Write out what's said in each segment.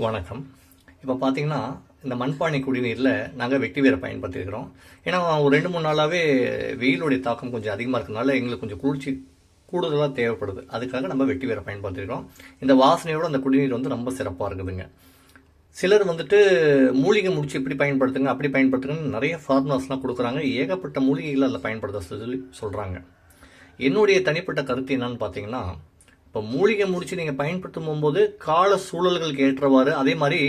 வணக்கம். இப்போ பார்த்தீங்கன்னா, இந்த மண்பானை குடிநீரில் நாங்கள் வெட்டி வேரை பயன்படுத்தியிருக்கிறோம். ஏன்னா, ஒரு 2, 3 நாளாகவே வெயிலுடைய தாக்கம் கொஞ்சம் அதிகமாக இருக்கனால எங்களுக்கு கொஞ்சம் குளிர்ச்சி கூடுதலாக தேவைப்படுது. அதுக்காக நம்ம வெட்டி வேரை பயன்படுத்தியிருக்கிறோம். இந்த வாசனையோட அந்த குடிநீர் வந்து ரொம்ப சிறப்பாக இருக்குதுங்க. சிலர் வந்துட்டு மூலிகை முடிச்சு இப்படி பயன்படுத்துங்க, அப்படி பயன்படுத்துங்கன்னு நிறைய ஃபார்முலாஸ்லாம் கொடுக்குறாங்க. ஏகப்பட்ட மூலிகைகளை அதில் பயன்படுத்த சொல்லி சொல்கிறாங்க. என்னுடைய தனிப்பட்ட கருத்து என்னன்னு பார்த்தீங்கன்னா, இப்போ மூலிகை முடிச்சு நீங்கள் பயன்படுத்தும் போகும்போது கால சூழல்களுக்கு ஏற்றவாறு அதே மாதிரி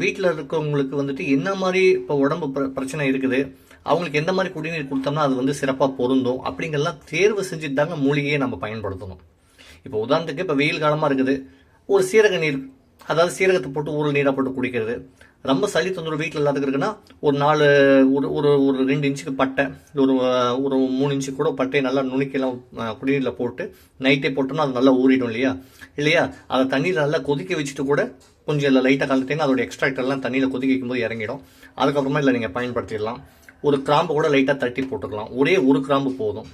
வீட்டில் இருக்கவங்களுக்கு வந்துட்டு என்ன மாதிரி இப்போ உடம்பு பிரச்சனை இருக்குது, அவங்களுக்கு எந்த மாதிரி குடிநீர் கொடுத்தோம்னா அது வந்து சிறப்பாக பொருந்தும் அப்படிங்கெல்லாம் தேர்வு செஞ்சுட்டு தாங்க மூலிகையை நம்ம பயன்படுத்தணும். இப்போ உதாரணத்துக்கு இப்போ வெயில் காலமாக இருக்குது, ஒரு சீரக நீர், அதாவது சீரகத்தை போட்டு ஊறல் நீராக போட்டு குடிக்கிறது. ரொம்ப சளி தொந்தரவு வீட்டில் எல்லாத்துக்கும் இருக்குன்னா ஒரு 4 ஒரு ஒரு 2 இன்ச்சுக்கு பட்டை, ஒரு ஒரு 3 இன்ச்சு கூட பட்டையை நல்லா நுணுக்கிலாம் குடிநீரில் போட்டு நைட்டே போட்டோம்னா அது நல்லா ஊறிடும் இல்லையா இல்லையா அதை தண்ணியில் நல்லா கொதிக்க வச்சுட்டு கூட கொஞ்சம் இல்லை லைட்டாக கலந்துட்டீங்கன்னா அதோட எக்ஸ்ட்ராக்ட் எல்லாம் தண்ணியில் கொதிக்க வைக்கும்போது இறங்கிடும். அதுக்கப்புறமா இல்லை நீங்கள் பயன்படுத்திடலாம். ஒரு கிராம்பு கூட லைட்டாக தட்டி போட்டுக்கலாம். ஒரே ஒரு கிராம்பு போதும்.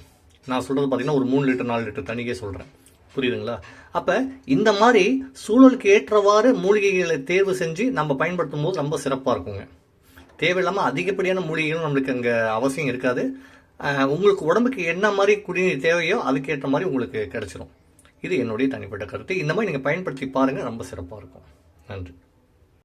நான் சொல்கிறது பார்த்தீங்கன்னா ஒரு 3 லிட்டர் 4 லிட்டர் தண்ணிக்கே சொல்கிறேன். புரியுதுங்களா? அப்போ இந்த மாதிரி சூழலுக்கு ஏற்றவாறு மூலிகைகளை தேர்வு செஞ்சு நம்ம பயன்படுத்தும் போது ரொம்ப சிறப்பாக இருக்குங்க. தேவையில்லாமல் அதிகப்படியான மூலிகைகளும் நம்மளுக்கு அங்கே அவசியம் இருக்காது. உங்களுக்கு உடம்புக்கு என்ன மாதிரி குடிநீர் தேவையோ அதுக்கேற்ற மாதிரி உங்களுக்கு கிடைச்சிரும். இது என்னுடைய தனிப்பட்ட கருத்து. இந்த மாதிரி நீங்கள் பயன்படுத்தி பாருங்கள், ரொம்ப சிறப்பாக இருக்கும். நன்றி.